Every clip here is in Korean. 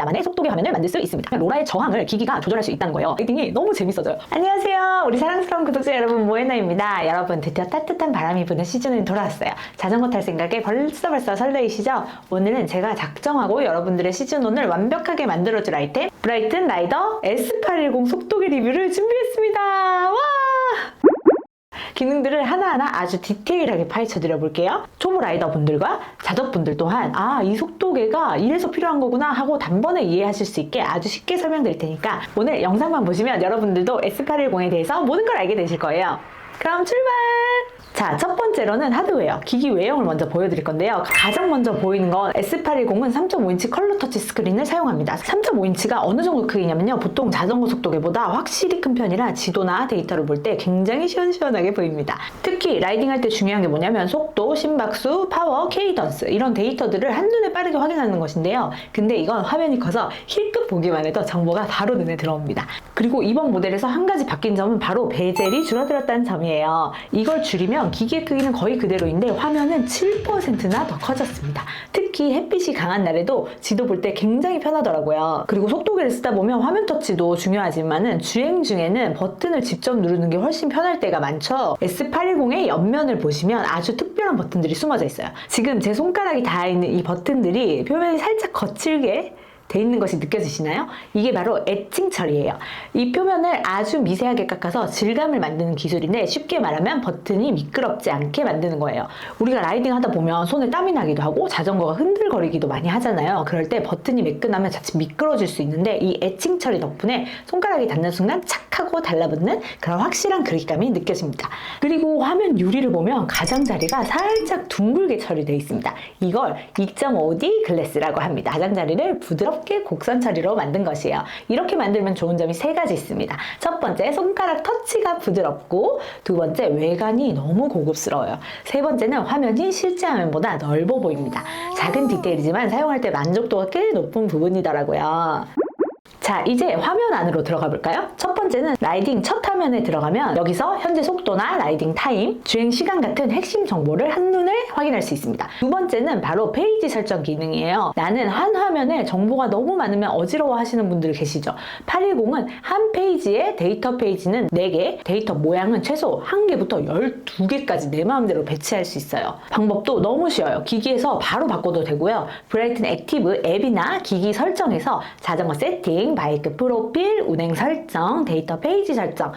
나만의 속도계 화면을 만들 수 있습니다. 로라의 저항을 기기가 조절할 수 있다는 거예요. 라이딩이 너무 재밌어져요. 안녕하세요. 우리 사랑스러운 구독자 여러분, 모에나입니다. 여러분, 드디어 따뜻한 바람이 부는 시즌이 돌아왔어요. 자전거 탈 생각에 벌써 설레이시죠? 오늘은 제가 작정하고 여러분들의 시즌1을 완벽하게 만들어줄 아이템 브라이튼 라이더 S810 속도계 리뷰를 준비했습니다. 와! 기능들을 하나하나 아주 디테일하게 파헤쳐 드려 볼게요. 초보 라이더 분들과 자덕분들 또한 이 속도계가 이래서 필요한 거구나 하고 단번에 이해하실 수 있게 아주 쉽게 설명드릴 테니까 오늘 영상만 보시면 여러분들도 S810에 대해서 모든 걸 알게 되실 거예요. 그럼 출발! 자, 첫 번째로는 하드웨어, 기기 외형을 먼저 보여드릴 건데요. 가장 먼저 보이는 건 S810은 3.5인치 컬러 터치 스크린을 사용합니다. 3.5인치가 어느 정도 크기냐면요. 보통 자전거 속도계보다 확실히 큰 편이라 지도나 데이터를 볼 때 굉장히 시원시원하게 보입니다. 특히 라이딩할 때 중요한 게 뭐냐면 속도, 심박수, 파워, 케이던스 이런 데이터들을 한눈에 빠르게 확인하는 것인데요. 근데 이건 화면이 커서 힐끗 보기만 해도 정보가 바로 눈에 들어옵니다. 그리고 이번 모델에서 한 가지 바뀐 점은 바로 베젤이 줄어들었다는 점이에요. 이걸 줄이면 기기의 크기는 거의 그대로인데 화면은 7%나 더 커졌습니다. 특히 햇빛이 강한 날에도 지도 볼 때 굉장히 편하더라고요. 그리고 속도계를 쓰다 보면 화면 터치도 중요하지만은 주행 중에는 버튼을 직접 누르는 게 훨씬 편할 때가 많죠. S810의 옆면을 보시면 아주 특별한 버튼들이 숨어져 있어요. 지금 제 손가락이 닿아 있는 이 버튼들이 표면이 살짝 거칠게 돼 있는 것이 느껴지시나요? 이게 바로 에칭 처리예요. 이 표면을 아주 미세하게 깎아서 질감을 만드는 기술인데 쉽게 말하면 버튼이 미끄럽지 않게 만드는 거예요. 우리가 라이딩 하다 보면 손에 땀이 나기도 하고 자전거가 흔들거리기도 많이 하잖아요. 그럴 때 버튼이 매끈하면 자칫 미끄러질 수 있는데 이 에칭 처리 덕분에 손가락이 닿는 순간 착 하고 달라붙는 그런 확실한 그립감이 느껴집니다. 그리고 화면 유리를 보면 가장자리가 살짝 둥글게 처리되어 있습니다. 이걸 2.5D 글래스라고 합니다. 가장자리를 부드럽게 곡선 처리로 만든 것이에요. 이렇게 만들면 좋은 점이 세 가지 있습니다. 첫 번째, 손가락 터치가 부드럽고, 두 번째, 외관이 너무 고급스러워요. 세 번째는 화면이 실제 화면보다 넓어 보입니다. 작은 디테일이지만 사용할 때 만족도가 꽤 높은 부분이더라고요. 자, 이제 화면 안으로 들어가 볼까요? 첫 번째는 라이딩 첫 화면에 들어가면 여기서 현재 속도나 라이딩 타임, 주행 시간 같은 핵심 정보를 한눈에 확인할 수 있습니다. 두 번째는 바로 페이지 설정 기능이에요. 나는 한 화면에 정보가 너무 많으면 어지러워 하시는 분들 계시죠? 810은 한 페이지에 데이터 페이지는 4개, 데이터 모양은 최소 1개부터 12개까지 내 마음대로 배치할 수 있어요. 방법도 너무 쉬워요. 기기에서 바로 바꿔도 되고요. 브라이튼 액티브 앱이나 기기 설정에서 자전거 세팅, 바이크 프로필, 운행 설정, 데이터 페이지 설정을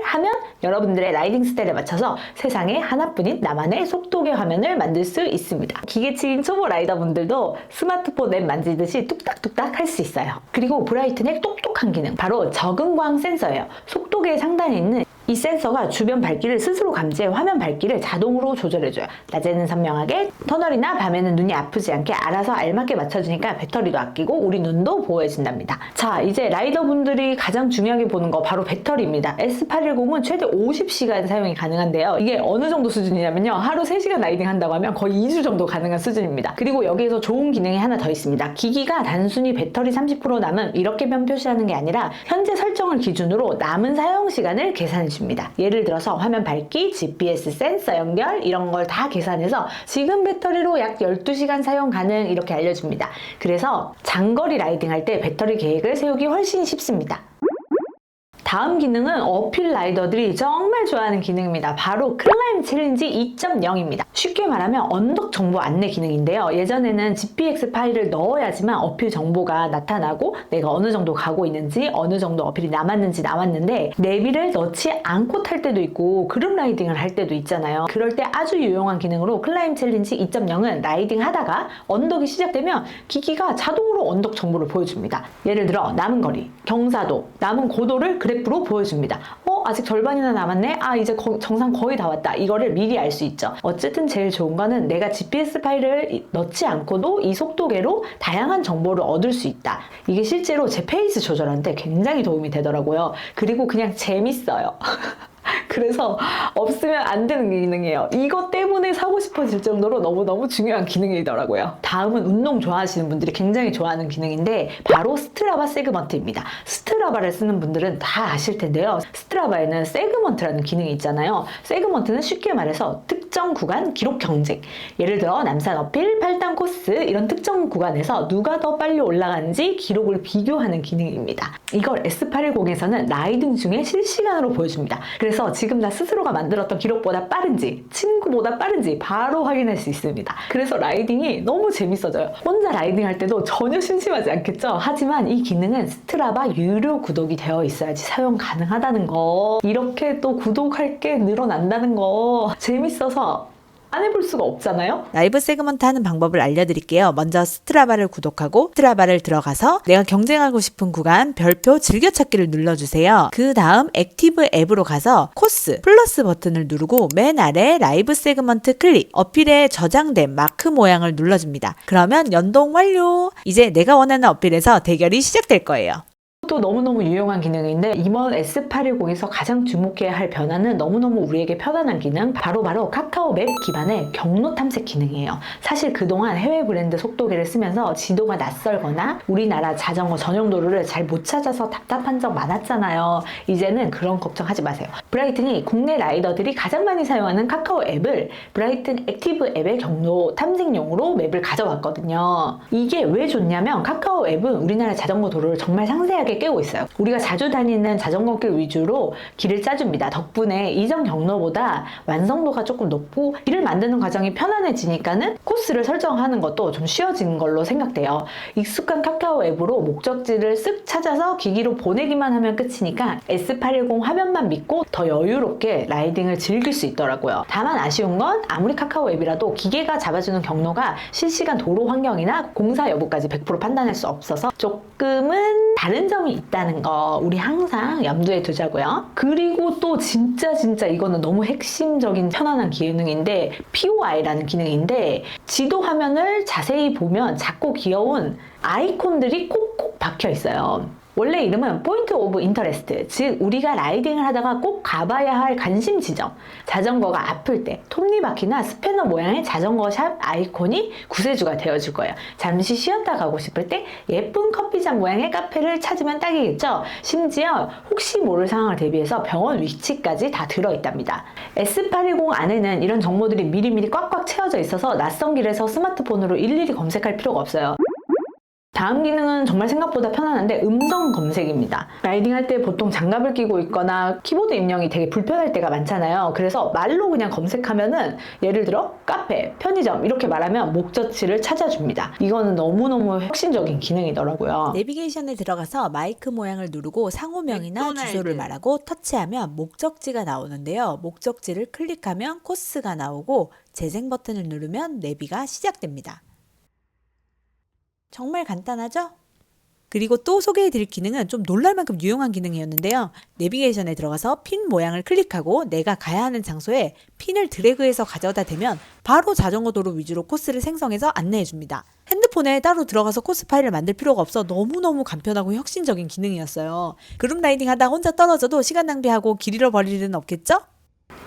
하면 여러분들의 라이딩 스타일에 맞춰서 세상에 하나뿐인 나만의 속도계 화면을 만들 수 있습니다. 기계치인 초보 라이더분들도 스마트폰 앱 만지듯이 뚝딱뚝딱 할 수 있어요. 그리고 브라이튼의 똑똑한 기능, 바로 적응광 센서예요. 속도계 상단에 있는 이 센서가 주변 밝기를 스스로 감지해 화면 밝기를 자동으로 조절해줘요. 낮에는 선명하게, 터널이나 밤에는 눈이 아프지 않게 알아서 알맞게 맞춰주니까 배터리도 아끼고 우리 눈도 보호해준답니다. 자, 이제 라이더분들이 가장 중요하게 보는 거 바로 배터리입니다. S810은 최대 50시간 사용이 가능한데요. 이게 어느 정도 수준이냐면요. 하루 3시간 라이딩 한다고 하면 거의 2주 정도 가능한 수준입니다. 그리고 여기에서 좋은 기능이 하나 더 있습니다. 기기가 단순히 배터리 30% 남음 이렇게만 표시하는 게 아니라 현재 설정을 기준으로 남은 사용 시간을 계산해 줍니다. 예를 들어서 화면 밝기, GPS 센서 연결 이런 걸 다 계산해서 지금 배터리로 약 12시간 사용 가능 이렇게 알려줍니다. 그래서 장거리 라이딩 할 때 배터리 계획을 세우기 훨씬 쉽습니다. 다음 기능은 어필 라이더들이 정말 좋아하는 기능입니다. 바로 클라임 챌린지 2.0입니다. 쉽게 말하면 언덕 정보 안내 기능인데요. 예전에는 GPX 파일을 넣어야지만 어필 정보가 나타나고 내가 어느 정도 가고 있는지 어느 정도 어필이 남았는지 나왔는데 내비를 넣지 않고 탈 때도 있고 그룹 라이딩을 할 때도 있잖아요. 그럴 때 아주 유용한 기능으로 클라임 챌린지 2.0은 라이딩 하다가 언덕이 시작되면 기기가 자동으로 언덕 정보를 보여줍니다. 예를 들어 남은 거리, 경사도, 남은 고도를 그래프로 보여줍니다. 아직 절반이나 남았네? 이제 정상 거의 다 왔다. 이거를 미리 알 수 있죠. 어쨌든 제일 좋은 거는 내가 GPS 파일을 넣지 않고도 이 속도계로 다양한 정보를 얻을 수 있다. 이게 실제로 제 페이스 조절하는데 굉장히 도움이 되더라고요. 그리고 그냥 재밌어요. 그래서 없으면 안 되는 기능이에요. 이것 때문에 사고 싶어질 정도로 너무너무 중요한 기능이더라고요. 다음은 운동 좋아하시는 분들이 굉장히 좋아하는 기능인데 바로 스트라바 세그먼트입니다. 스트라바를 쓰는 분들은 다 아실 텐데요. 스트라바에는 세그먼트라는 기능이 있잖아요. 세그먼트는 쉽게 말해서 특정 구간 기록 경쟁. 예를 들어 남산 어필, 팔당 코스 이런 특정 구간에서 누가 더 빨리 올라가는지 기록을 비교하는 기능입니다. 이걸 S810에서는 라이딩 중에 실시간으로 보여줍니다. 그래서 지금 나 스스로가 만들었던 기록보다 빠른지 친구보다 빠른지 바로 확인할 수 있습니다. 그래서 라이딩이 너무 재밌어져요. 혼자 라이딩 할 때도 전혀 심심하지 않겠죠? 하지만 이 기능은 스트라바 유료 구독이 되어 있어야지 사용 가능하다는 거, 이렇게 또 구독할 게 늘어난다는 거 재밌어서 안 해볼 수가 없잖아요? 라이브 세그먼트 하는 방법을 알려드릴게요. 먼저 스트라바를 구독하고 스트라바를 들어가서 내가 경쟁하고 싶은 구간 별표 즐겨찾기를 눌러주세요. 그 다음 액티브 앱으로 가서 코스 플러스 버튼을 누르고 맨 아래 라이브 세그먼트 클릭, 어필에 저장된 마크 모양을 눌러줍니다. 그러면 연동 완료! 이제 내가 원하는 어필에서 대결이 시작될 거예요. 또 너무너무 유용한 기능인데 이번 S810에서 가장 주목해야 할 변화는 너무너무 우리에게 편안한 기능, 바로 카카오 맵 기반의 경로 탐색 기능이에요. 사실 그동안 해외 브랜드 속도계를 쓰면서 지도가 낯설거나 우리나라 자전거 전용 도로를 잘 못 찾아서 답답한 적 많았잖아요. 이제는 그런 걱정하지 마세요. 브라이튼이 국내 라이더들이 가장 많이 사용하는 카카오 앱을 브라이튼 액티브 앱의 경로 탐색용으로 맵을 가져왔거든요. 이게 왜 좋냐면 카카오 앱은 우리나라 자전거 도로를 정말 상세하게 깨고 있어요. 우리가 자주 다니는 자전거길 위주로 길을 짜줍니다. 덕분에 이전 경로보다 완성도가 조금 높고 길을 만드는 과정이 편안해지니까는 코스를 설정하는 것도 좀 쉬워진 걸로 생각돼요. 익숙한 카카오 앱으로 목적지를 쓱 찾아서 기기로 보내기만 하면 끝이니까 S810 화면만 믿고 더 여유롭게 라이딩을 즐길 수 있더라고요. 다만 아쉬운 건 아무리 카카오 앱이라도 기계가 잡아주는 경로가 실시간 도로 환경이나 공사 여부까지 100% 판단할 수 없어서 조금은 다른 점이 있다는 거 우리 항상 염두에 두자고요. 그리고 또 진짜 이거는 너무 핵심적인 편안한 기능인데 POI라는 기능인데 지도 화면을 자세히 보면 작고 귀여운 아이콘들이 꼭꼭 박혀 있어요. 원래 이름은 포인트 오브 인터레스트, 즉 우리가 라이딩을 하다가 꼭 가봐야 할 관심 지점, 자전거가 아플 때 톱니바퀴나 스패너 모양의 자전거 샵 아이콘이 구세주가 되어줄 거예요. 잠시 쉬었다 가고 싶을 때 예쁜 커피잔 모양의 카페를 찾으면 딱이겠죠. 심지어 혹시 모를 상황을 대비해서 병원 위치까지 다 들어있답니다. S810 안에는 이런 정보들이 미리미리 꽉꽉 채워져 있어서 낯선 길에서 스마트폰으로 일일이 검색할 필요가 없어요. 다음 기능은 정말 생각보다 편안한데 음성 검색입니다. 라이딩 할 때 보통 장갑을 끼고 있거나 키보드 입력이 되게 불편할 때가 많잖아요. 그래서 말로 그냥 검색하면은 예를 들어 카페, 편의점 이렇게 말하면 목적지를 찾아줍니다. 이거는 너무너무 혁신적인 기능이더라고요. 내비게이션에 들어가서 마이크 모양을 누르고 상호명이나 맥도날드. 주소를 말하고 터치하면 목적지가 나오는데요. 목적지를 클릭하면 코스가 나오고 재생 버튼을 누르면 내비가 시작됩니다. 정말 간단하죠? 그리고 또 소개해드릴 기능은 좀 놀랄 만큼 유용한 기능이었는데요. 내비게이션에 들어가서 핀 모양을 클릭하고 내가 가야 하는 장소에 핀을 드래그해서 가져다 대면 바로 자전거 도로 위주로 코스를 생성해서 안내해줍니다. 핸드폰에 따로 들어가서 코스 파일을 만들 필요가 없어 너무너무 간편하고 혁신적인 기능이었어요. 그룹 라이딩 하다 혼자 떨어져도 시간 낭비하고 길 잃어버릴 일은 없겠죠?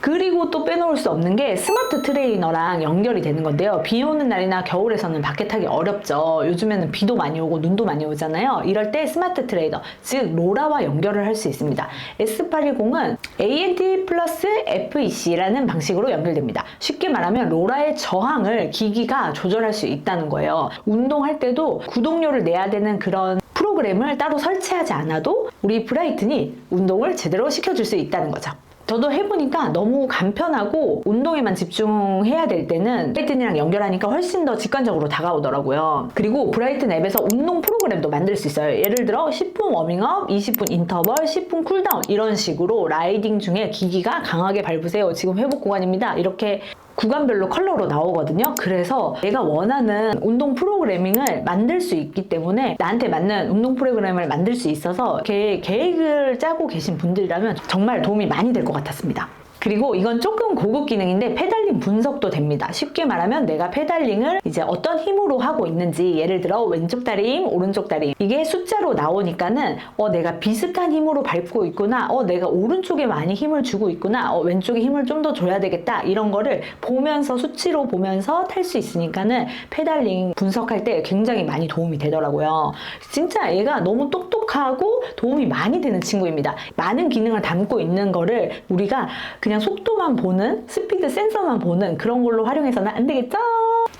그리고 또 빼놓을 수 없는 게 스마트 트레이너랑 연결이 되는 건데요. 비 오는 날이나 겨울에서는 밖에 타기 어렵죠. 요즘에는 비도 많이 오고 눈도 많이 오잖아요. 이럴 때 스마트 트레이너, 즉 로라와 연결을 할 수 있습니다. S810은 ANT 플러스 FEC라는 방식으로 연결됩니다. 쉽게 말하면 로라의 저항을 기기가 조절할 수 있다는 거예요. 운동할 때도 구독료를 내야 되는 그런 프로그램을 따로 설치하지 않아도 우리 브라이튼이 운동을 제대로 시켜줄 수 있다는 거죠. 저도 해보니까 너무 간편하고 운동에만 집중해야 될 때는 브라이튼이랑 연결하니까 훨씬 더 직관적으로 다가오더라고요. 그리고 브라이튼 앱에서 운동 프로그램도 만들 수 있어요. 예를 들어 10분 워밍업, 20분 인터벌, 10분 쿨다운 이런 식으로 라이딩 중에 기기가 강하게 밟으세요. 지금 회복 구간입니다. 이렇게 구간별로 컬러로 나오거든요. 그래서 내가 원하는 운동 프로그래밍을 만들 수 있기 때문에 나한테 맞는 운동 프로그램을 만들 수 있어서 계획을 짜고 계신 분들이라면 정말 도움이 많이 될 것 같았습니다. 그리고 이건 조금 고급 기능인데 페달링 페달링 분석도 됩니다. 쉽게 말하면 내가 페달링을 이제 어떤 힘으로 하고 있는지, 예를 들어 왼쪽 다리 힘, 오른쪽 다리 힘, 이게 숫자로 나오니까는 내가 비슷한 힘으로 밟고 있구나, 내가 오른쪽에 많이 힘을 주고 있구나, 왼쪽에 힘을 좀 더 줘야 되겠다, 이런 거를 보면서 수치로 보면서 탈 수 있으니까는 페달링 분석할 때 굉장히 많이 도움이 되더라고요. 진짜 얘가 너무 똑똑하고 도움이 많이 되는 친구입니다. 많은 기능을 담고 있는 거를 우리가 그냥 속도만 보는, 스피드 센서만 보는 그런 걸로 활용해서는 안 되겠죠?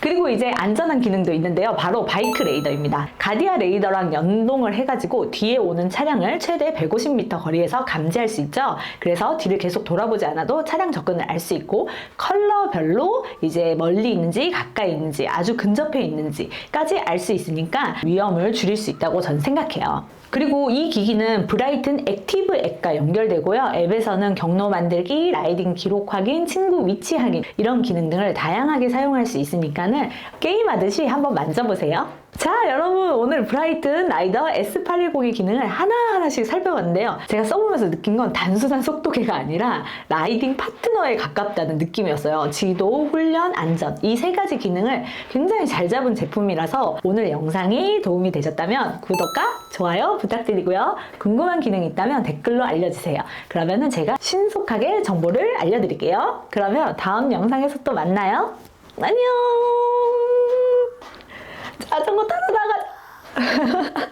그리고 이제 안전한 기능도 있는데요. 바로 바이크 레이더입니다. 가디아 레이더랑 연동을 해가지고 뒤에 오는 차량을 최대 150m 거리에서 감지할 수 있죠. 그래서 뒤를 계속 돌아보지 않아도 차량 접근을 알 수 있고, 컬러별로 이제 멀리 있는지 가까이 있는지 아주 근접해 있는지까지 알 수 있으니까 위험을 줄일 수 있다고 저는 생각해요. 그리고 이 기기는 브라이튼 액티브 앱과 연결되고요. 앱에서는 경로 만들기, 라이딩 기록 확인, 친구 위치 확인, 이런 기능 등을 다양하게 사용할 수 있으니까는 게임하듯이 한번 만져보세요. 자, 여러분, 오늘 브라이튼 라이더 S810의 기능을 하나하나씩 살펴봤는데요. 제가 써보면서 느낀 건 단순한 속도계가 아니라 라이딩 파트너에 가깝다는 느낌이었어요. 지도, 훈련, 안전, 이 세 가지 기능을 굉장히 잘 잡은 제품이라서 오늘 영상이 도움이 되셨다면 구독과 좋아요 부탁드리고요. 궁금한 기능이 있다면 댓글로 알려주세요. 그러면은 제가 신속하게 정보를 알려드릴게요. 그러면 다음 영상에서 또 만나요. 안녕! 자전거 타러 나가자.